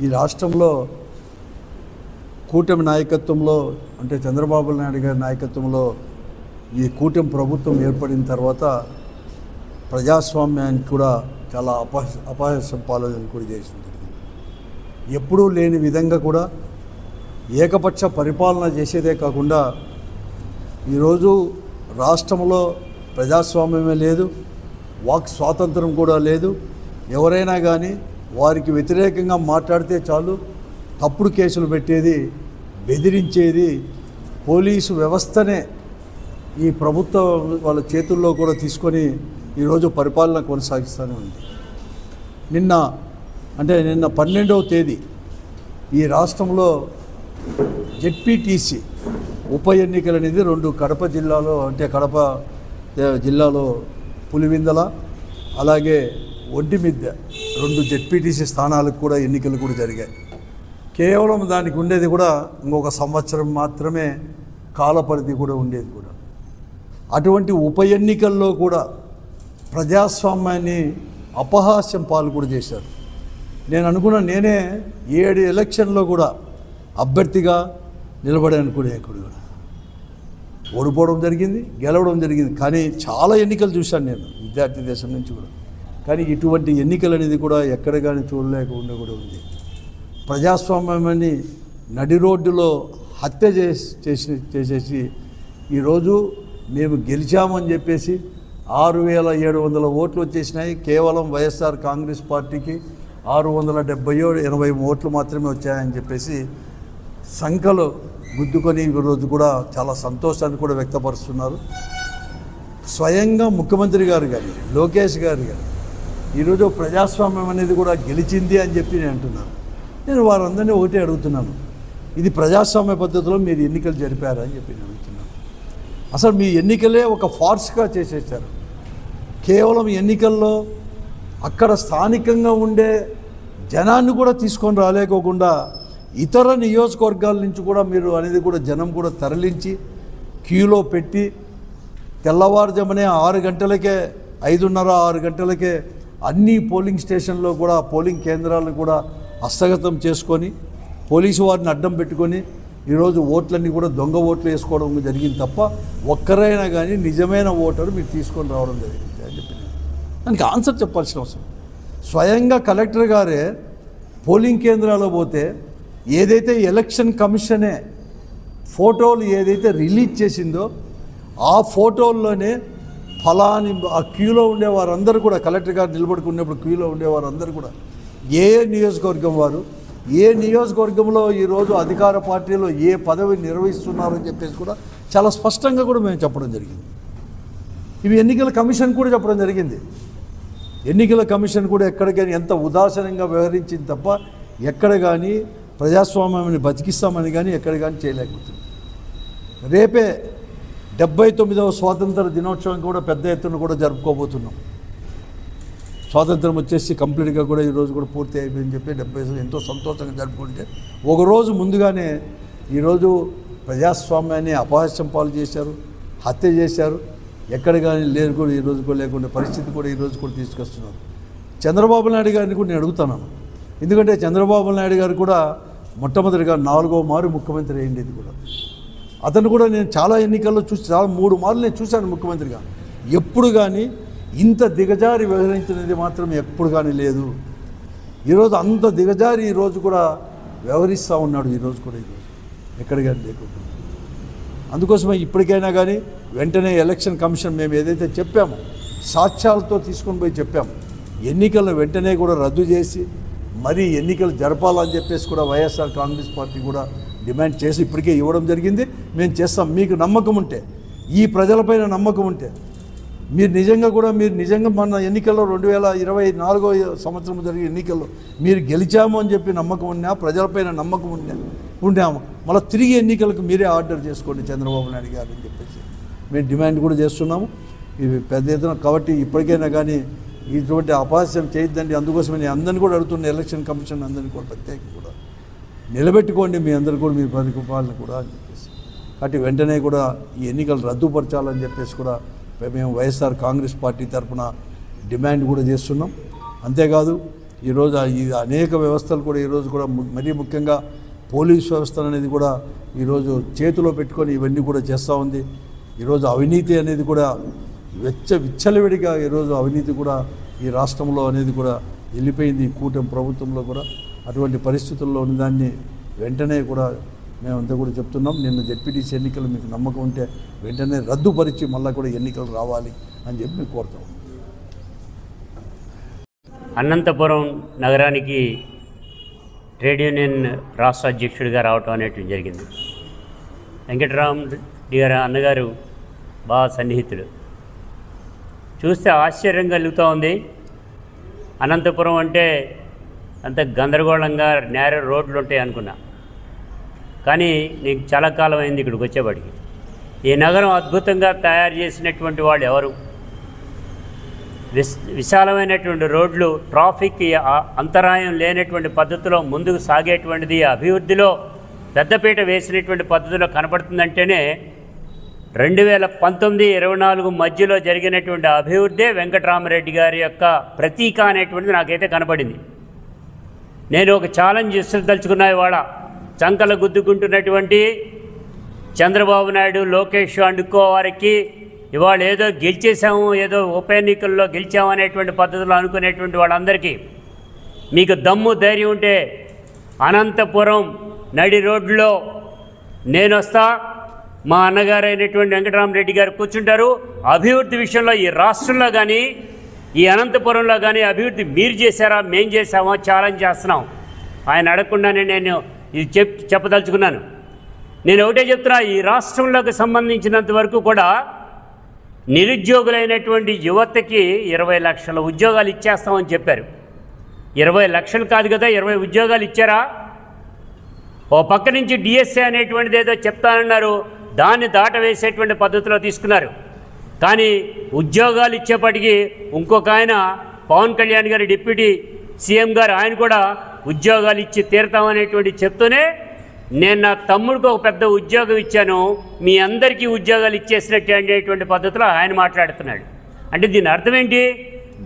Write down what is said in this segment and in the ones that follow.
ఈ రాష్ట్రంలో కూటమి నాయకత్వంలో అంటే చంద్రబాబు నాయుడు గారి నాయకత్వంలో ఈ కూటమి ప్రభుత్వం ఏర్పడిన తర్వాత ప్రజాస్వామ్యానికి కూడా చాలా అపహాస్యం పాలన కూడా చేసింది. ఎప్పుడూ లేని విధంగా కూడా ఏకపక్ష పరిపాలన చేసేదే కాకుండా ఈరోజు రాష్ట్రంలో ప్రజాస్వామ్యమే లేదు, వాక్ స్వాతంత్రం కూడా లేదు. ఎవరైనా కానీ వారికి వ్యతిరేకంగా మాట్లాడితే చాలు తప్పుడు కేసులు పెట్టేది, బెదిరించేది, పోలీసు వ్యవస్థనే ఈ ప్రభుత్వం వాళ్ళ చేతుల్లో కూడా తీసుకొని ఈరోజు పరిపాలన కొనసాగిస్తూనే ఉంది. నిన్న 12వ తేదీ ఈ రాష్ట్రంలో జెడ్పీటీసీ ఉప ఎన్నికలు అనేది 2 కడప జిల్లాలో కడప జిల్లాలో పులివిందల అలాగే ఒంటిమిద్ద 2 జెడ్పీటీసీ స్థానాలకు కూడా ఎన్నికలు కూడా జరిగాయి. కేవలం దానికి ఉండేది కూడా ఇంకొక సంవత్సరం మాత్రమే కాలపరిధి కూడా ఉండేది కూడా. అటువంటి ఉప ఎన్నికల్లో కూడా ప్రజాస్వామ్యాన్ని అపహాస్యం పాలు కూడా చేశారు. నేను అనుకున్న నేనే 7 ఎలక్షన్లో కూడా అభ్యర్థిగా నిలబడాను కూడా ఓడిపోవడం జరిగింది, గెలవడం జరిగింది. కానీ చాలా ఎన్నికలు చూశాను నేను విద్యార్థి దేశం నుంచి కూడా. కానీ ఇటువంటి ఎన్నికలు అనేది కూడా ఎక్కడ కానీ చూడలేకుండా కూడా ఉంది. ప్రజాస్వామ్యాన్ని నడి రోడ్డులో హత్య చేసేసి ఈరోజు మేము గెలిచామని చెప్పేసి 6,700 ఓట్లు వచ్చేసినాయి. కేవలం వైఎస్ఆర్ కాంగ్రెస్ పార్టీకి 670-80 ఓట్లు మాత్రమే వచ్చాయని చెప్పేసి సంఖ్యలో గుద్దుకొని ఈరోజు కూడా చాలా సంతోషాన్ని కూడా వ్యక్తపరుస్తున్నారు. స్వయంగా ముఖ్యమంత్రి గారు కానీ లోకేష్ గారు కానీ ఈరోజు ప్రజాస్వామ్యం అనేది కూడా గెలిచింది అని చెప్పి నేను అంటున్నాను. నేను వారందరినీ ఒకటే అడుగుతున్నాను, ఇది ప్రజాస్వామ్య పద్ధతిలో మీరు ఎన్నికలు జరిపారా అని చెప్పి నేను అడుగుతున్నాను. అసలు మీ ఎన్నికలే ఒక ఫార్స్గా చేసేసారు. కేవలం ఎన్నికల్లో అక్కడ స్థానికంగా ఉండే జనాన్ని కూడా తీసుకొని రాలేకోకుండా ఇతర నియోజకవర్గాల నుంచి కూడా మీరు అనేది కూడా జనం కూడా తరలించి క్యూలో పెట్టి తెల్లవారుజామునే 6 గంటలకే 5:30-6 గంటలకే అన్ని పోలింగ్ స్టేషన్లో కూడా పోలింగ్ కేంద్రాలను కూడా హస్తగతం చేసుకొని పోలీసు వారిని అడ్డం పెట్టుకొని ఈరోజు ఓట్లన్నీ కూడా దొంగ ఓట్లు వేసుకోవడం జరిగింది తప్ప ఒక్కరైనా కానీ నిజమైన ఓటరు మీరు తీసుకొని రావడం జరిగింది అని చెప్పి దానికి ఆన్సర్ చెప్పాల్సిన అవసరం. స్వయంగా కలెక్టర్ గారే పోలింగ్ కేంద్రాల్లో పోతే ఏదైతే ఎలక్షన్ కమిషనే ఫోటోలు ఏదైతే రిలీజ్ చేసిందో ఆ ఫోటోల్లోనే ఫలాని ఆ క్యూలో ఉండేవారందరూ కూడా కలెక్టర్ గారు నిలబడుకున్నప్పుడు క్యూలో ఉండేవారందరూ కూడా ఏ నియోజకవర్గం వారు, ఏ నియోజకవర్గంలో ఈరోజు అధికార పార్టీలో ఏ పదవి నిర్వహిస్తున్నారని చెప్పేసి కూడా చాలా స్పష్టంగా కూడా మేము చెప్పడం జరిగింది. ఇవి ఎన్నికల కమిషన్ కూడా చెప్పడం జరిగింది. ఎన్నికల కమిషన్ కూడా ఎక్కడికైనా ఎంత ఉదాసీనంగా వ్యవహరించింది తప్ప ఎక్కడ కానీ ప్రజాస్వామ్యాన్ని బతికిస్తామని కానీ ఎక్కడ కానీ చేయలేకపోతుంది. రేపే 79వ స్వాతంత్ర దినోత్సవం కూడా పెద్ద ఎత్తున కూడా జరుపుకోబోతున్నాం. స్వాతంత్రం వచ్చేసి కంప్లీట్గా కూడా ఈరోజు కూడా పూర్తి అయిపోయిందని చెప్పి 70 ఎంతో సంతోషంగా జరుపుకుంటే ఒకరోజు ముందుగానే ఈరోజు ప్రజాస్వామ్యాన్ని అపహాస్యం పాలు చేశారు, హత్య చేశారు. ఎక్కడ కానీ లేదు కూడా ఈరోజు కూడా లేకుండా పరిస్థితి కూడా ఈరోజు కూడా తీసుకొస్తున్నారు. చంద్రబాబు నాయుడు గారిని కూడా నేను అడుగుతున్నాను. ఎందుకంటే చంద్రబాబు నాయుడు గారు కూడా మొట్టమొదటిగా 4వ మారు ముఖ్యమంత్రి అయ్యింది కూడా. అతను కూడా నేను చాలా ఎన్నికల్లో చూసి 3 మార్లు నేను చూశాను ముఖ్యమంత్రిగా. ఎప్పుడు కానీ ఇంత దిగజారి వ్యవహరించినది మాత్రం ఎప్పుడు కానీ లేదు. ఈరోజు అంత దిగజారి ఈరోజు కూడా వ్యవహరిస్తూ ఉన్నాడు. ఈరోజు ఎక్కడ కానీ లేకుండా. అందుకోసమే ఇప్పటికైనా కానీ వెంటనే ఎలక్షన్ కమిషన్ మేము ఏదైతే చెప్పామో సాక్ష్యాలతో తీసుకొని పోయి చెప్పాము, ఎన్నికలను వెంటనే కూడా రద్దు చేసి మరీ ఎన్నికలు జరపాలని చెప్పేసి కూడా వైఎస్ఆర్ కాంగ్రెస్ పార్టీ కూడా డిమాండ్ చేసి ఇప్పటికే ఇవ్వడం జరిగింది. మేము చేస్తాం. మీకు నమ్మకం ఉంటే, ఈ ప్రజలపైన నమ్మకం ఉంటే, మీరు నిజంగా మన ఎన్నికల్లో 2024వ సంవత్సరం జరిగే ఎన్నికల్లో మీరు గెలిచాము అని చెప్పి నమ్మకం ఉన్నా, ప్రజలపైన నమ్మకం ఉన్నాము, మళ్ళీ తిరిగి ఎన్నికలకు మీరే ఆర్డర్ చేసుకోండి చంద్రబాబు నాయుడు గారు అని చెప్పేసి మేము డిమాండ్ కూడా చేస్తున్నాము. ఇవి పెద్ద ఎత్తున కాబట్టి ఇప్పటికైనా కానీ ఇటువంటి అపహాస్యం చేయొద్దండి. అందుకోసమే నేను అందరినీ కూడా అడుగుతున్న ఎలక్షన్ కమిషన్ అందరినీ కూడా ప్రత్యేకంగా కూడా నిలబెట్టుకోండి మీ అందరూ కూడా మీ పరిపాలన కూడా అని చెప్పేసి. కాబట్టి వెంటనే కూడా ఈ ఎన్నికలు రద్దుపరచాలని చెప్పేసి కూడా మేము వైఎస్ఆర్ కాంగ్రెస్ పార్టీ తరఫున డిమాండ్ కూడా చేస్తున్నాం. అంతేకాదు ఈరోజు ఈ అనేక వ్యవస్థలు కూడా ఈరోజు కూడా మరీ ముఖ్యంగా పోలీస్ వ్యవస్థ అనేది కూడా ఈరోజు చేతిలో పెట్టుకొని ఇవన్నీ కూడా చేస్తూ ఉంది. ఈరోజు అవినీతి అనేది కూడా విచ్చలవిడిగా ఈరోజు అవినీతి కూడా ఈ రాష్ట్రంలో అనేది కూడా వెళ్ళిపోయింది. ఈ కూటమి ప్రభుత్వంలో కూడా అటువంటి పరిస్థితుల్లో ఉన్నదాన్ని వెంటనే కూడా మేమంతా కూడా చెప్తున్నాం. నిన్న జెడ్పీటీసీ ఎన్నికలు మీకు నమ్మకం ఉంటే వెంటనే రద్దుపరిచి మళ్ళీ కూడా ఎన్నికలు రావాలి అని చెప్పి మేము కోరుతాం. అనంతపురం నగరానికి ట్రేడ్ యూనియన్ రాష్ట్ర అధ్యక్షుడిగా రావటం అనేటువంటి జరిగింది. వెంకటరామరెడ్డి గారు అన్నగారు బాగా సన్నిహితుడు. చూస్తే ఆశ్చర్యం కలుగుతూ ఉంది. అనంతపురం అంటే అంత గందరగోళంగా నేర రోడ్లు ఉంటాయి అనుకున్నా, కానీ నీకు చాలా కాలం అయింది ఇక్కడికి వచ్చేవాడికి. ఈ నగరం అద్భుతంగా తయారు చేసినటువంటి వాళ్ళు ఎవరు? విశాలమైనటువంటి రోడ్లు, ట్రాఫిక్ అంతరాయం లేనటువంటి పద్ధతిలో ముందుకు సాగేటువంటిది, అభివృద్ధిలో పెద్దపీట వేసినటువంటి పద్ధతిలో కనపడుతుందంటేనే 2019-24 మధ్యలో జరిగినటువంటి అభివృద్ధే వెంకటరామరెడ్డి గారి యొక్క ప్రతీక అనేటువంటిది నాకైతే కనపడింది. నేను ఒక ఛాలెంజ్ ఇస్తదలుచుకున్నా. ఇవాళ చంకలు గుద్దుకుంటున్నటువంటి చంద్రబాబు నాయుడు, లోకేష్ అండుకో వారికి ఇవాళ ఏదో గెలిచేసాము, ఏదో ఉప ఎన్నికల్లో గెలిచాము అనేటువంటి పద్ధతిలో అనుకునేటువంటి వాళ్ళందరికీ మీకు దమ్ము ధైర్యం ఉంటే అనంతపురం నడి రోడ్లో నేను వస్తా, మా అన్నగారు అయినటువంటి వెంకటరామరెడ్డి గారు కూర్చుంటారు. అభివృద్ధి విషయంలో ఈ రాష్ట్రంలో కానీ ఈ అనంతపురంలో కానీ అభివృద్ధి మీరు చేశారా మేం చేసామో ఛాలెంజ్ చేస్తున్నాం. ఆయన అడగకుండానే నేను ఇది చెప్పదలుచుకున్నాను. నేను ఒకటే చెప్తున్నా, ఈ రాష్ట్రంలోకి సంబంధించినంత వరకు కూడా నిరుద్యోగులైనటువంటి యువతకి 20 లక్షల ఉద్యోగాలు ఇచ్చేస్తామని చెప్పారు. 20 లక్షలు కాదు కదా, 20 ఉద్యోగాలు ఇచ్చారా? ఓ పక్క నుంచి డిఎస్ఏ అనేటువంటిది ఏదో చెప్తానన్నారు, దాన్ని దాటవేసేటువంటి పద్ధతిలో తీసుకున్నారు. కానీ ఉద్యోగాలు ఇచ్చేపటికి ఇంకొక ఆయన పవన్ కళ్యాణ్ గారు డిప్యూటీ సీఎం గారు ఆయన కూడా ఉద్యోగాలు ఇచ్చి తీరుతామనేటువంటి చెప్తూనే నేను నా తమ్ముడికి ఒక పెద్ద ఉద్యోగం ఇచ్చాను, మీ అందరికీ ఉద్యోగాలు ఇచ్చేసినట్టు అనేటువంటి పద్ధతిలో ఆయన మాట్లాడుతున్నాడు. అంటే దీని అర్థం ఏంటి?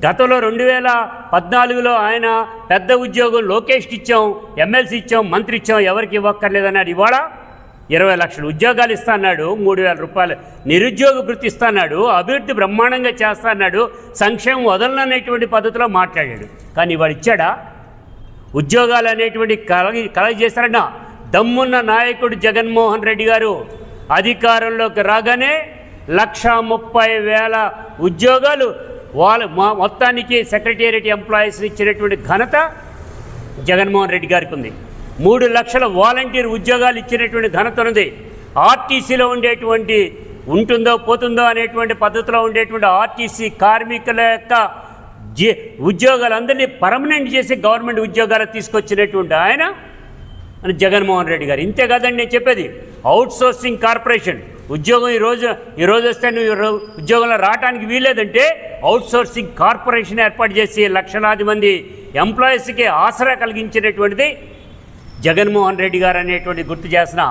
గతంలో 2014లో ఆయన పెద్ద ఉద్యోగం లోకేష్కి ఇచ్చాం, ఎమ్మెల్సీ ఇచ్చాం, మంత్రి ఇచ్చాం, ఎవరికి ఇవ్వక్కర్లేదన్నాడు. ఇవాళ 20 లక్షల ఉద్యోగాలు ఇస్తా అన్నాడు, 3,000 రూపాయలు నిరుద్యోగ భృతి ఇస్తా అన్నాడు, అభివృద్ధి బ్రహ్మాండంగా చేస్తా అన్నాడు, సంక్షేమం వదలననేటువంటి పద్ధతిలో మాట్లాడాడు. కానీ వాడు ఇచ్చాడా? ఉద్యోగాలు అనేటువంటి కలగ చేశారన్నా. దమ్మున్న నాయకుడు జగన్మోహన్ రెడ్డి గారు అధికారంలోకి రాగానే 1,30,000 ఉద్యోగాలు మొత్తానికి సెక్రటేరియట్ ఎంప్లాయీస్ ఇచ్చినటువంటి ఘనత జగన్మోహన్ రెడ్డి గారికి ఉంది. 3 లక్షల వాలంటీర్ ఉద్యోగాలు ఇచ్చినటువంటి ఘనత ఉంది. ఆర్టీసీలో ఉండేటువంటి ఉంటుందో పోతుందో అనేటువంటి పద్ధతిలో ఉండేటువంటి ఆర్టీసీ కార్మికుల యొక్క ఉద్యోగాలందరినీ పర్మనెంట్ చేసి గవర్నమెంట్ ఉద్యోగాలు తీసుకొచ్చినటువంటి ఆయన జగన్మోహన్ రెడ్డి గారు. ఇంతే కాదండి నేను చెప్పేది, అవుట్సోర్సింగ్ కార్పొరేషన్ ఉద్యోగం ఈరోజు వస్తే నువ్వు ఉద్యోగంలో రావడానికి వీలేదంటే అవుట్సోర్సింగ్ కార్పొరేషన్ ఏర్పాటు చేసి లక్షలాది మంది ఎంప్లాయీస్కి ఆసరా కలిగించినటువంటిది జగన్మోహన్ రెడ్డి గారు అనేటువంటి గుర్తు చేసిన.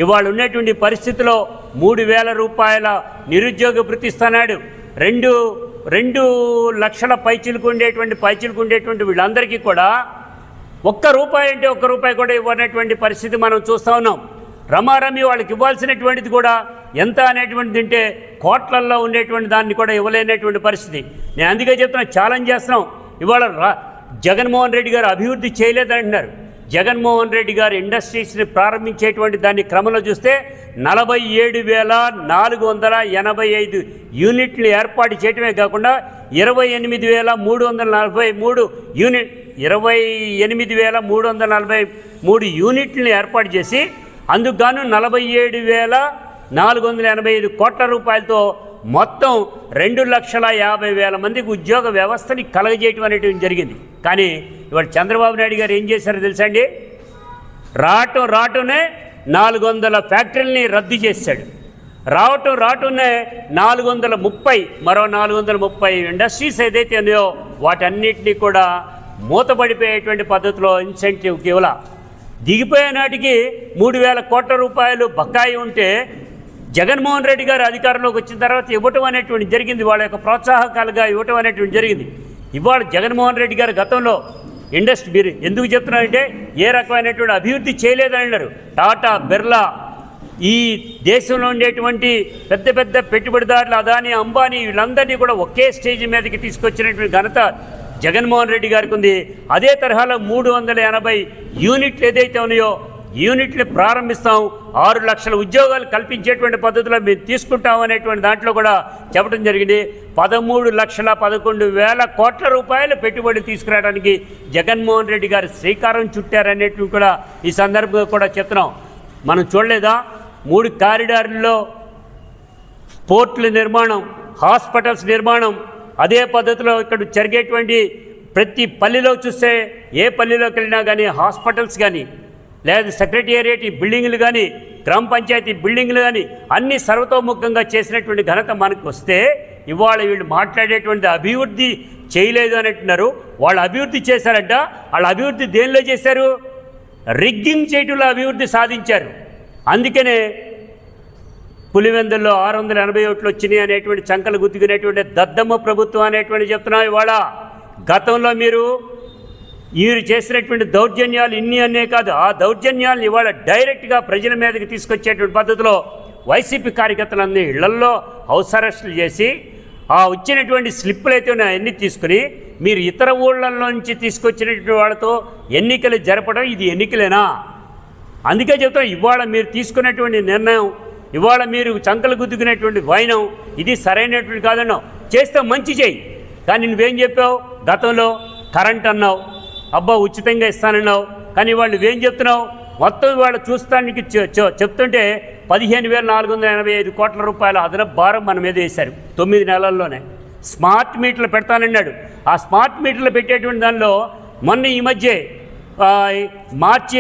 ఇవాళ ఉన్నటువంటి పరిస్థితిలో 3,000 రూపాయల నిరుద్యోగ భృతి ఇస్తున్నాడు. 2 లక్షల పైచిలకు ఉండేటువంటి వీళ్ళందరికీ కూడా ₹1 అంటే ₹1 కూడా ఇవ్వనటువంటి పరిస్థితి మనం చూస్తూ ఉన్నాం. రమారమి వాళ్ళకి ఇవ్వాల్సినటువంటిది కూడా ఎంత అనేటువంటిది అంటే కోట్లల్లో ఉండేటువంటి దాన్ని కూడా ఇవ్వలేనటువంటి పరిస్థితి. నేను అందుకే చెప్తున్నా, ఛాలెంజ్ చేస్తున్నాం. ఇవాళ జగన్మోహన్ రెడ్డి గారు అభివృద్ధి చేయలేదంటున్నారు. జగన్మోహన్ రెడ్డి గారు ఇండస్ట్రీస్ని ప్రారంభించేటువంటి దాన్ని క్రమంలో చూస్తే 47,485 యూనిట్లు ఏర్పాటు చేయటమే కాకుండా 28,343 యూనిట్లను ఏర్పాటు చేసి అందుకు గాను 47,485 కోట్ల రూపాయలతో మొత్తం 2,50,000 మందికి ఉద్యోగ వ్యవస్థని కలగజేయటం అనేటువంటి జరిగింది. కానీ ఇవాళ చంద్రబాబు నాయుడు గారు ఏం చేశారో తెలుసా అండి? రావటంనే 400 ఫ్యాక్టరీలని రద్దు చేశాడు. రావటంనే 430 మరో 430 ఇండస్ట్రీస్ ఏదైతే ఉన్నాయో వాటన్నిటినీ కూడా మూతపడిపోయేటువంటి పద్ధతిలో ఇన్సెంటివ్ ఇవ్వాల. దిగిపోయే నాటికి 3,000 కోట్ల రూపాయలు బకాయి ఉంటే జగన్మోహన్ రెడ్డి గారు అధికారంలోకి వచ్చిన తర్వాత ఇవ్వటం అనేటువంటి జరిగింది. వాళ్ళ యొక్క ప్రోత్సాహకాలుగా ఇవ్వటం అనేటువంటి జరిగింది. ఇవాళ జగన్మోహన్ రెడ్డి గారు గతంలో ఇండస్ట్రీ మీరు ఎందుకు చెప్తున్నారంటే ఏ రకమైనటువంటి అభివృద్ధి చేయలేదని అన్నారు. టాటా, బిర్లా, ఈ దేశంలో ఉండేటువంటి పెద్ద పెద్ద పెట్టుబడిదారులు అదానీ, అంబానీ వీళ్ళందరినీ కూడా ఒకే స్టేజ్ మీదకి తీసుకొచ్చినటువంటి ఘనత జగన్మోహన్ రెడ్డి గారికి ఉంది. అదే తరహాలో 380 యూనిట్లు ఏదైతే ఉన్నాయో యూనిట్లు ప్రారంభిస్తాం, 6 లక్షల ఉద్యోగాలు కల్పించేటువంటి పద్ధతిలో మేము తీసుకుంటాం అనేటువంటి దాంట్లో కూడా చెప్పడం జరిగింది. 13,11,000 కోట్ల రూపాయల పెట్టుబడి తీసుకురావడానికి జగన్మోహన్ రెడ్డి గారు శ్రీకారం చుట్టారనేటివి కూడా ఈ సందర్భంగా కూడా చెప్తున్నాం. మనం చూడలేదా 3 కారిడార్లలో పోర్టుల నిర్మాణం, హాస్పిటల్స్ నిర్మాణం, అదే పద్ధతిలో ఇక్కడ జరిగేటువంటి ప్రతి పల్లెలో చూస్తే ఏ పల్లెలోకి వెళ్ళినా కానీ హాస్పిటల్స్ కానీ లేదా సెక్రటేరియట్ బిల్డింగ్లు కానీ గ్రామ పంచాయతీ బిల్డింగ్లు కానీ అన్నీ సర్వతోముఖంగా చేసినటువంటి ఘనత మనకు వస్తే ఇవాళ వీళ్ళు మాట్లాడేటువంటి అభివృద్ధి చేయలేదు అని అంటున్నారు. వాళ్ళు అభివృద్ధి చేశారంట. వాళ్ళ అభివృద్ధి దేనిలో చేశారు? రిగ్గింగ్ చేయటంలో అభివృద్ధి సాధించారు. అందుకనే పులివెందుల్లో 680 ఓట్లు వచ్చినాయి అనేటువంటి చంకలు గుద్దుకునేటువంటి దద్దమ్మ ప్రభుత్వం అనేటువంటి చెప్తున్నాం. ఇవాళ గతంలో మీరు చేసినటువంటి దౌర్జన్యాలు ఇన్ని అనే కాదు, ఆ దౌర్జన్యాలను ఇవాళ డైరెక్ట్గా ప్రజల మీదకి తీసుకొచ్చేటువంటి పద్ధతిలో వైసీపీ కార్యకర్తలన్నీ ఇళ్లల్లో హౌస్ అరెస్టులు చేసి ఆ వచ్చినటువంటి స్లిప్పులు అయితే అన్నీ తీసుకుని మీరు ఇతర ఊళ్ళల్లో నుంచి తీసుకొచ్చినటువంటి వాళ్ళతో ఎన్నికలు జరపడం ఇది ఎన్నికలేనా? అందుకే చెప్తాం ఇవాళ మీరు తీసుకున్నటువంటి నిర్ణయం, ఇవాళ మీరు చంకలు గుద్దుకునేటువంటి వైనం ఇది సరైనటువంటి కాదన్నావు. చేస్తే మంచి చేయి, కానీ నువ్వేం చెప్పావు? గతంలో కరెంట్ అన్నావు, అబ్బా ఉచితంగా ఇస్తానన్నావు, కానీ వాళ్ళు నువ్వేం చెప్తున్నావు? మొత్తం ఇవాళ చూస్తానికి చెప్తుంటే 15,485 కోట్ల రూపాయల అదనపు భారం మన మీద వేశారు 9 నెలల్లోనే. స్మార్ట్ మీటర్లు పెడతానన్నాడు. ఆ స్మార్ట్ మీటర్లు పెట్టేటువంటి దానిలో మొన్న ఈ మధ్య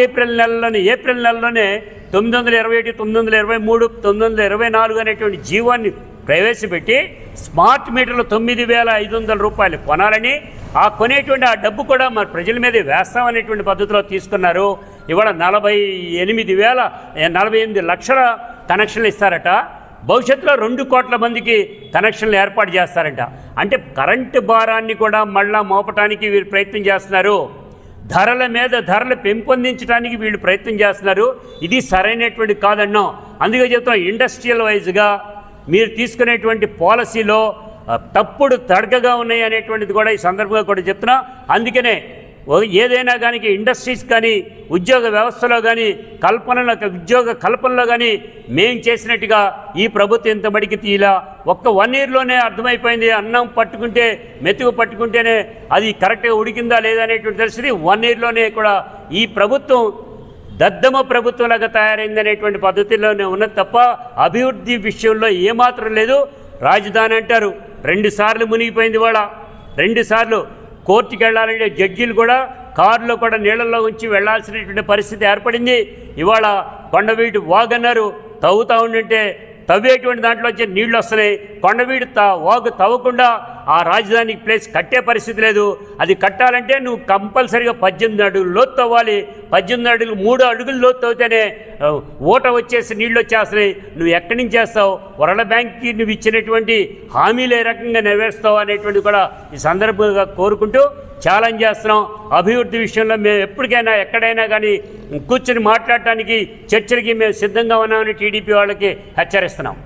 ఏప్రిల్ నెలలోనే 921, 923, 924 అనేటువంటి జీవాన్ని ప్రవేశపెట్టి స్మార్ట్ మీటర్లు 9,500 రూపాయలు కొనాలని, ఆ కొనేటువంటి ఆ డబ్బు కూడా మన ప్రజల మీద వేస్తామనేటువంటి పద్ధతిలో తీసుకున్నారు. ఇవాళ 48 లక్షల కనెక్షన్లు ఇస్తారట. భవిష్యత్తులో 2 కోట్ల మందికి కనెక్షన్లు ఏర్పాటు చేస్తారంట. అంటే కరెంటు భారాన్ని కూడా మళ్ళా మోపటానికి వీళ్ళు ప్రయత్నం చేస్తున్నారు. ధరల మీద ధరలు పెంపొందించడానికి వీళ్ళు ప్రయత్నం చేస్తున్నారు. ఇది సరైనటువంటి కాదన్నాం. అందుకే చెప్తాం ఇండస్ట్రియల్ వైజ్గా మీరు తీసుకునేటువంటి పాలసీలో తప్పుడు తడకగా ఉన్నాయి అనేటువంటిది కూడా ఈ సందర్భంగా కూడా చెప్తున్నా. అందుకనే ఏదైనా కానీ ఇండస్ట్రీస్ కానీ ఉద్యోగ వ్యవస్థలో కానీ ఉద్యోగ కల్పనలో కానీ మేం చేసినట్టుగా ఈ ప్రభుత్వం ఇంతబడికి తీలా ఒక్క 1 ఇయర్లోనే అర్థమైపోయింది. అన్నం పట్టుకుంటే మెతుకు పట్టుకుంటేనే అది కరెక్ట్గా ఉడికిందా లేదా అనేటువంటి తెలిసింది. 1 ఇయర్లోనే కూడా ఈ ప్రభుత్వం దద్దమ ప్రభుత్వంలాగా తయారైంది అనేటువంటి పద్ధతిలోనే ఉన్నది తప్ప అభివృద్ధి విషయంలో ఏమాత్రం లేదు. రాజధాని అంటారు, 2 సార్లు మునిగిపోయింది. వాళ్ళ 2 సార్లు కోర్టుకి వెళ్ళాలంటే జడ్జీలు కూడా కారులో కూడా నీళ్ళల్లో ఉంచి వెళ్లాల్సినటువంటి పరిస్థితి ఏర్పడింది. ఇవాళ కొండవీటి వాగన్నారు, తవ్వుతూ ఉండింటే తవ్వేటువంటి దాంట్లో వచ్చే నీళ్లు వస్తున్నాయి. కొండవీడు వాగు తవ్వకుండా ఆ రాజధానికి ప్లేస్ కట్టే పరిస్థితి లేదు. అది కట్టాలంటే నువ్వు కంపల్సరీగా 18 అడుగులు లోతు తవ్వాలి. 18 అడుగులు 3 అడుగులు లోతు తవ్వితేనే ఓట వచ్చేసి నీళ్ళు వచ్చేస్తున్నాయి. నువ్వు ఎక్కడి నుంచి చేస్తావు? వరల్డ్ బ్యాంక్కి నువ్వు ఇచ్చినటువంటి హామీలు ఏ రకంగా నెరవేరుస్తావు అనేటువంటి కూడా ఈ సందర్భంగా కోరుకుంటూ ఛాలెంజ్ చేస్తున్నాం. అభివృద్ధి విషయంలో మేము ఎప్పటికైనా ఎక్కడైనా కానీ కూర్చొని మాట్లాడటానికి చర్చలకి మేము సిద్ధంగా ఉన్నామని టీడీపీ వాళ్ళకి హెచ్చరిస్తున్నాం.